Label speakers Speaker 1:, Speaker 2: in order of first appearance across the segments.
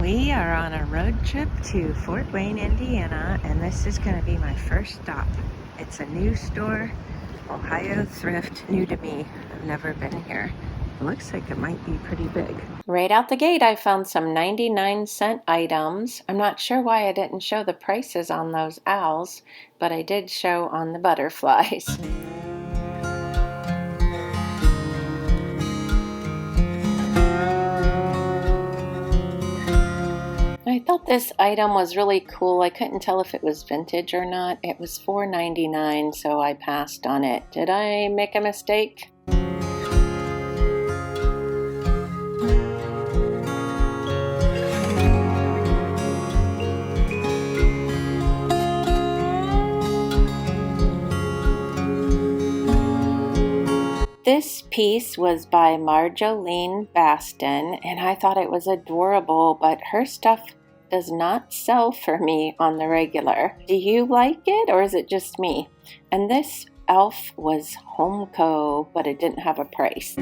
Speaker 1: We are on a road trip to Fort Wayne, Indiana, and this is going to be my first stop. It's a new store, Ohio Thrift, new to me. I've never been here. It looks like it might be pretty big. Right out the gate, I found some 99-cent items. I'm not sure why I didn't show the prices on those owls, but I did show on the butterflies. I thought this item was really cool. I couldn't tell if it was vintage or not. It was $4.99, so I passed on it. Did I make a mistake? This piece was by Marjolaine Baston, and I thought it was adorable, but her stuff does not sell for me on the regular. Do you like it, or is it just me? And this elf was Homeco, but it didn't have a price.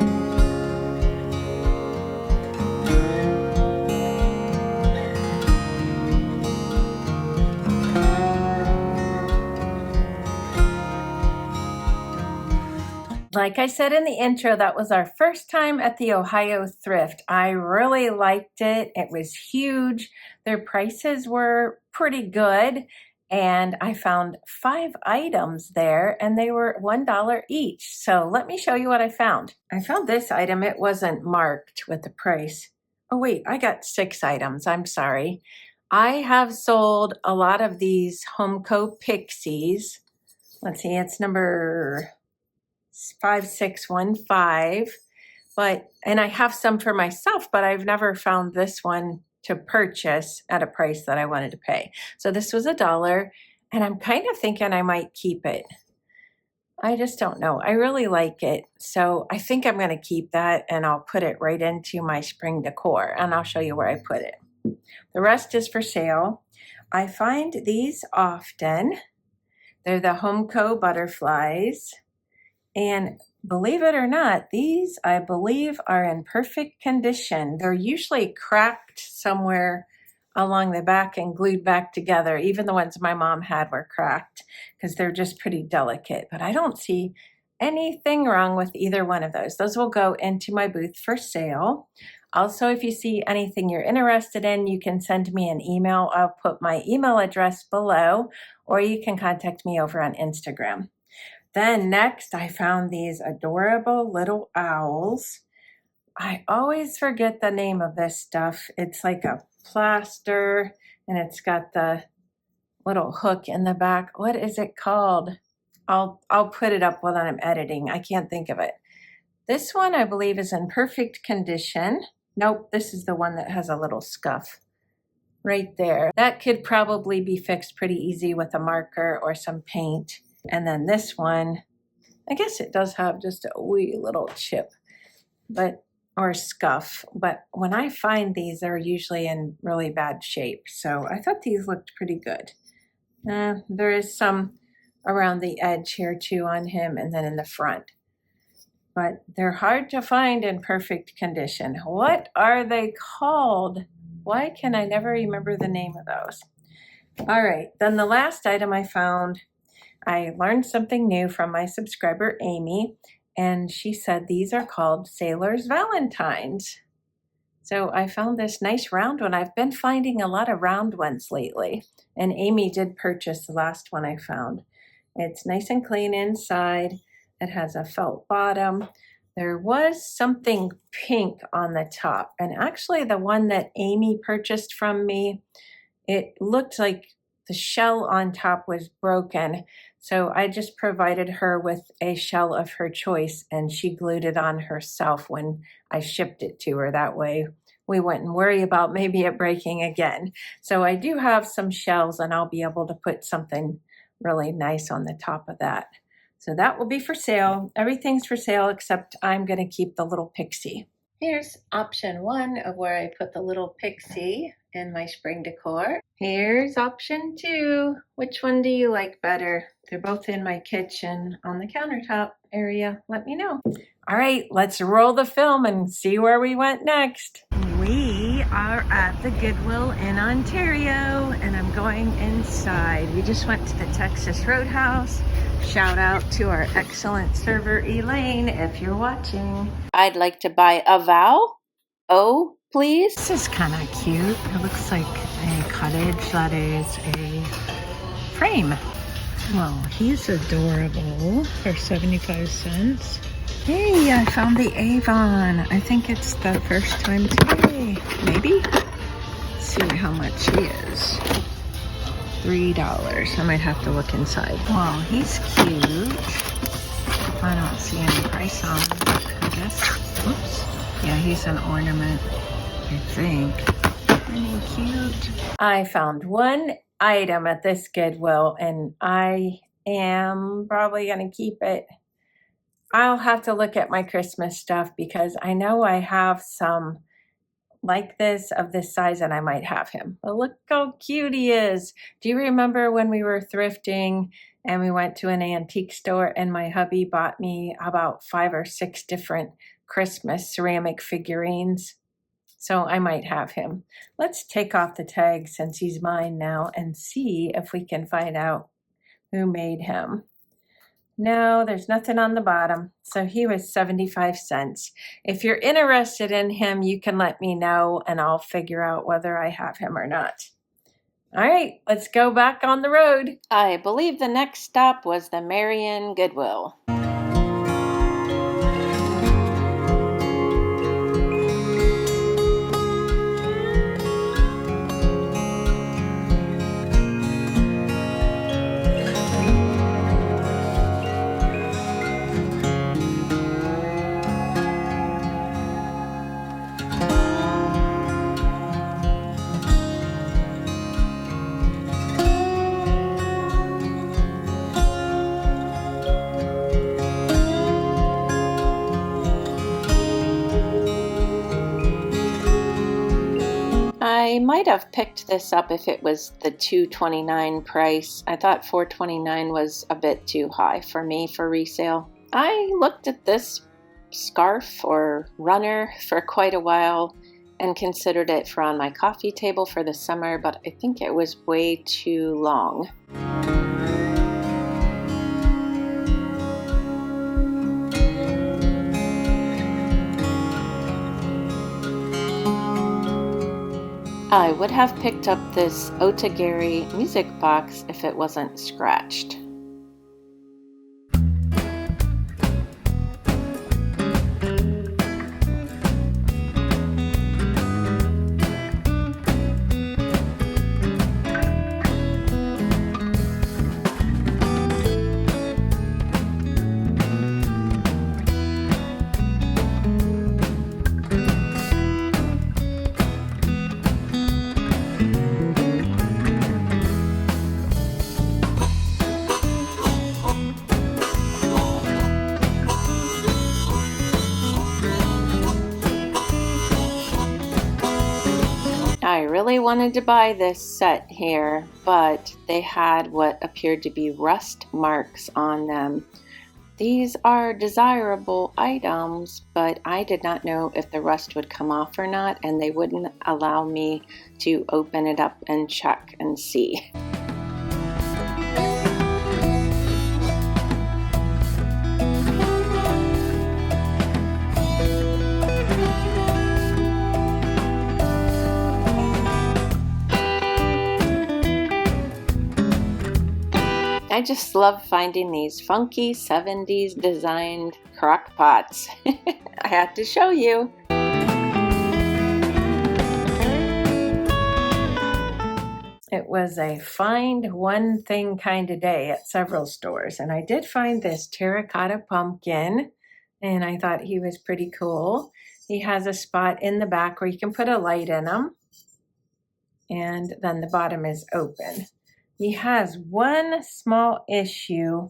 Speaker 1: Like I said in the intro, that was our first time at the Ohio Thrift. I really liked it. It was huge. Their prices were pretty good. And I found 5 items there and they were $1 each. So let me show you what I found. I found this item. It wasn't marked with the price. Oh wait, I got 6 items. I'm sorry. I have sold a lot of these Homeco Pixies. Let's see, it's number 5615, and I have some for myself, but I've never found this one to purchase at a price that I wanted to pay. So this was $1, and I'm kind of thinking I might keep it. I just don't know. I really like it. So I think I'm going to keep that, and I'll put it right into my spring decor, and I'll show you where I put it. The rest is for sale. I find these often. They're the Homeco butterflies. And believe it or not, these, I believe, are in perfect condition. They're usually cracked somewhere along the back and glued back together. Even the ones my mom had were cracked because they're just pretty delicate. But I don't see anything wrong with either one of those. Those will go into my booth for sale. Also, if you see anything you're interested in, you can send me an email. I'll put my email address below, or you can contact me over on Instagram. Then next, I found these adorable little owls. I always forget the name of this stuff. It's like a plaster, and it's got the little hook in the back. What is it called? I'll put it up while I'm editing. I can't think of it. This one, I believe, is in perfect condition. Nope, this is the one that has a little scuff right there. That could probably be fixed pretty easy with a marker or some paint. And then this one, I guess it does have just a wee little chip, or scuff. But when I find these, they're usually in really bad shape. So I thought these looked pretty good. There is some around the edge here too on him, and then in the front. But they're hard to find in perfect condition. What are they called? Why can I never remember the name of those? All right, then the last item I found, I learned something new from my subscriber, Amy, and she said these are called Sailor's Valentines. So I found this nice round one. I've been finding a lot of round ones lately, and Amy did purchase the last one I found. It's nice and clean inside. It has a felt bottom. There was something pink on the top, and actually the one that Amy purchased from me, it looked like the shell on top was broken. So I just provided her with a shell of her choice, and she glued it on herself when I shipped it to her. That way we wouldn't worry about maybe it breaking again. So I do have some shells, and I'll be able to put something really nice on the top of that. So that will be for sale. Everything's for sale except I'm going to keep the little pixie. Here's option 1 of where I put the little pixie in my spring decor. Here's option 2. Which one do you like better? They're both in my kitchen on the countertop area. Let me know. All right, let's roll the film and see where we went next. We are at the Goodwill in Ontario, and I'm going inside. We just went to the Texas Roadhouse. Shout out to our excellent server, Elaine, if you're watching. I'd like to buy a vowel. Oh, please. This is kind of cute. It looks like a cottage that is a frame. Well, he's adorable for 75 cents. Hey, I found the Avon. I think it's the first time today. Maybe? Let's see how much he is. $3. I might have to look inside. Wow, he's cute. I don't see any price on him, I guess. Oops. Yeah, he's an ornament, I think. Isn't he cute? I found one item at this Goodwill, and I am probably going to keep it. I'll have to look at my Christmas stuff because I know I have some like this of this size and I might have him. But look how cute he is. Do you remember when we were thrifting and we went to an antique store and my hubby bought me about 5 or 6 different Christmas ceramic figurines? So I might have him. Let's take off the tag since he's mine now and see if we can find out who made him. No, there's nothing on the bottom. So he was 75 cents. If you're interested in him, you can let me know and I'll figure out whether I have him or not. All right, let's go back on the road. I believe the next stop was the Marion Goodwill. I might have picked this up if it was the $2.29 price. I thought $4.29 was a bit too high for me for resale. I looked at this scarf or runner for quite a while and considered it for on my coffee table for the summer, but I think it was way too long. I would have picked up this Otagari music box if it wasn't scratched. I really wanted to buy this set here, but they had what appeared to be rust marks on them. These are desirable items, but I did not know if the rust would come off or not, and they wouldn't allow me to open it up and check and see. I just love finding these funky 70s designed crock pots. I had to show you. It was a find one thing kind of day at several stores, and I did find this terracotta pumpkin, and I thought he was pretty cool. He has a spot in the back where you can put a light in him, and then the bottom is open. He has one small issue,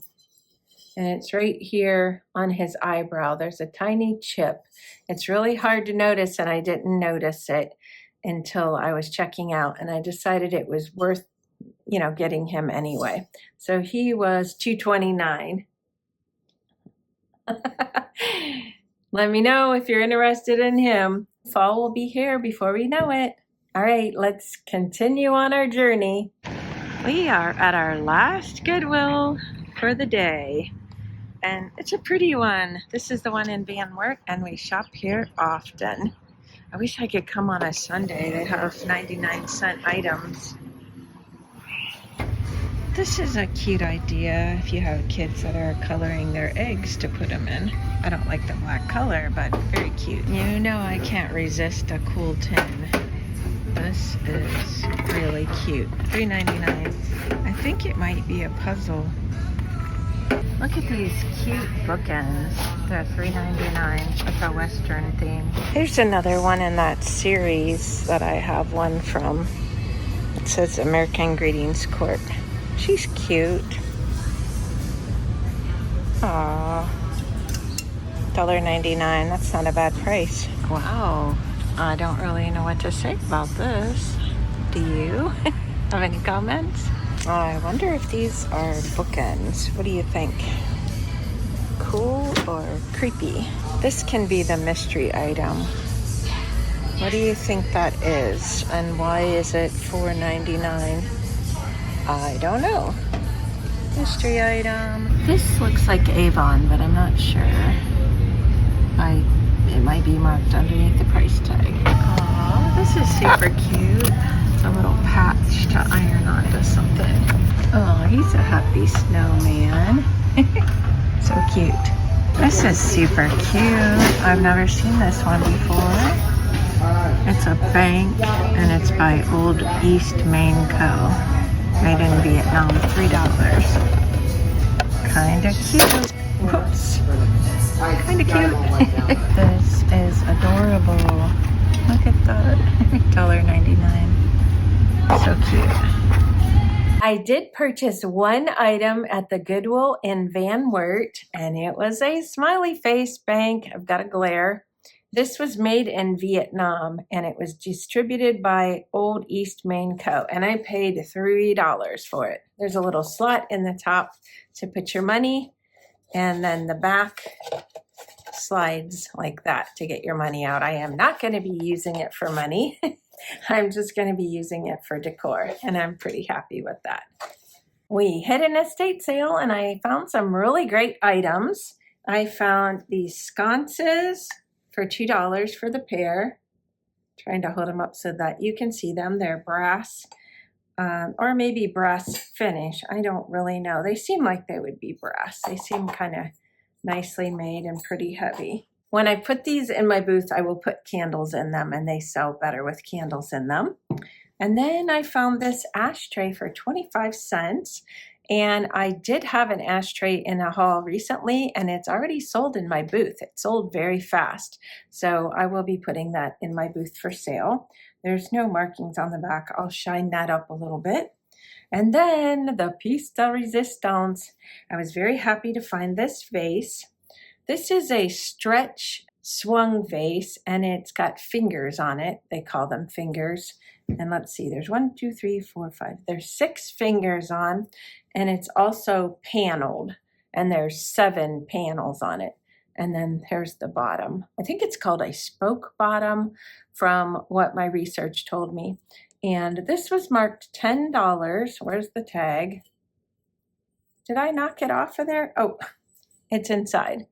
Speaker 1: and it's right here on his eyebrow. There's a tiny chip. It's really hard to notice, and I didn't notice it until I was checking out, and I decided it was worth, getting him anyway. So he was $2.29. Let me know if you're interested in him. Fall will be here before we know it. All right, let's continue on our journey. We are at our last Goodwill for the day, and it's a pretty one. This is the one in Van Wert, and we shop here often. I wish I could come on a Sunday. They have 99-cent items. This is a cute idea if you have kids that are coloring their eggs to put them in. I don't like the black color, but very cute. You know I can't resist a cool tin. This is really cute. $3.99. I think it might be a puzzle. Look at these cute bookends. They're $3.99 with a Western theme. Here's another one in that series that I have one from. It says American Greetings Court. She's cute. Aww. $1.99. That's not a bad price. Wow. I don't really know what to say about this. Do you? Have any comments? Oh, I wonder if these are bookends. What do you think? Cool or creepy? This can be the mystery item. What do you think that is? And why is it $4.99? I don't know. Mystery item. This looks like Avon, but I'm not sure. It might be marked underneath the price tag. Oh, this is super cute. A little patch to iron onto something. Oh, he's a happy snowman. So cute. This is super cute. I've never seen this one before. It's a bank and it's by Old East Main Co. Made in Vietnam, $3. Kinda cute. Whoops. Kinda cute. This is adorable. Look at that. $1.99. So cute. I did purchase one item at the Goodwill in Van Wert, and it was a smiley face bank. I've got a glare. This was made in Vietnam, and it was distributed by Old East Main Co. And I paid $3 for it. There's a little slot in the top to put your money, and then the back slides like that to get your money out. I am not going to be using it for money. I'm just going to be using it for decor, and I'm pretty happy with that. We hit an estate sale, and I found some really great items. I found these sconces for $2 for the pair. Trying to hold them up so that you can see them. They're brass, or maybe brass finish. I don't really know. They seem like they would be brass. They seem kind of nicely made and pretty heavy. When I put these in my booth, I will put candles in them, and they sell better with candles in them. And then I found this ashtray for 25 cents. And I did have an ashtray in a haul recently, and it's already sold in my booth. It sold very fast. So I will be putting that in my booth for sale. There's no markings on the back. I'll shine that up a little bit. And then the piece de resistance. I was very happy to find this vase. This is a stretch swung vase, and it's got fingers on it. They call them fingers. And let's see, there's 1, 2, 3, 4, 5. There's 6 fingers on, and it's also paneled, and there's 7 panels on it. And then there's the bottom. I think it's called a spoke bottom from what my research told me. And this was marked $10. Where's the tag? Did I knock it off of there? Oh, it's inside.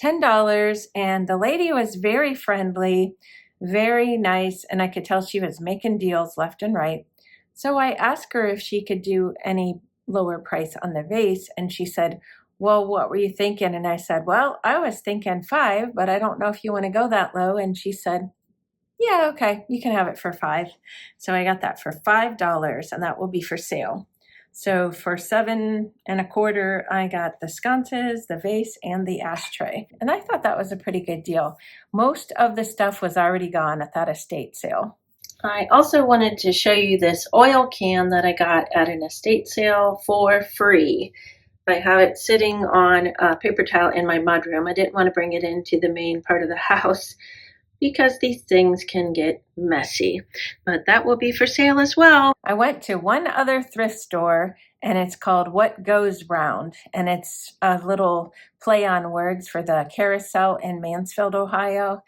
Speaker 1: $10, and the lady was very friendly, very nice, and I could tell she was making deals left and right. So I asked her if she could do any lower price on the vase, and she said, well, what were you thinking? And I said, well, I was thinking $5, but I don't know if you want to go that low. And she said, yeah, okay, you can have it for $5. So I got that for $5, and that will be for sale. So for $7.25, I got the sconces, the vase, and the ashtray. And I thought that was a pretty good deal. Most of the stuff was already gone at that estate sale. I also wanted to show you this oil can that I got at an estate sale for free. I have it sitting on a paper towel in my mudroom. I didn't want to bring it into the main part of the house because these things can get messy, but that will be for sale as well. I went to one other thrift store, and it's called What Goes Round, and it's a little play on words for the carousel in Mansfield, Ohio.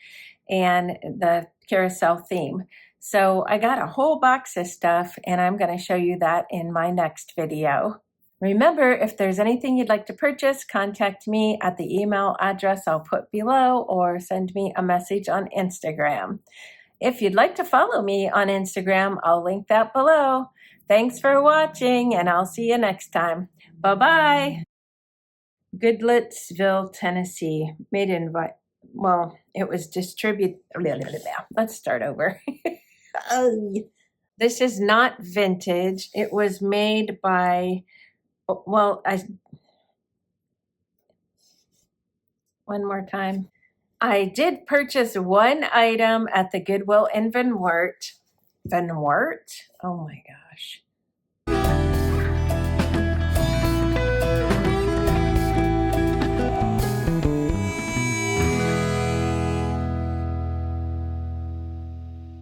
Speaker 1: and the carousel theme. So I got a whole box of stuff, and I'm going to show you that in my next video. Remember, if there's anything you'd like to purchase, contact me at the email address I'll put below, or send me a message on Instagram. If you'd like to follow me on Instagram, I'll link that below. Thanks for watching, and I'll see you next time. Bye-bye. Goodlettsville, Tennessee. Made in, well, it was distributed. Let's start over. This is not vintage. It was made by, well, one more time. I did purchase one item at the Goodwill in Van Wert. Van Wert? Oh my gosh.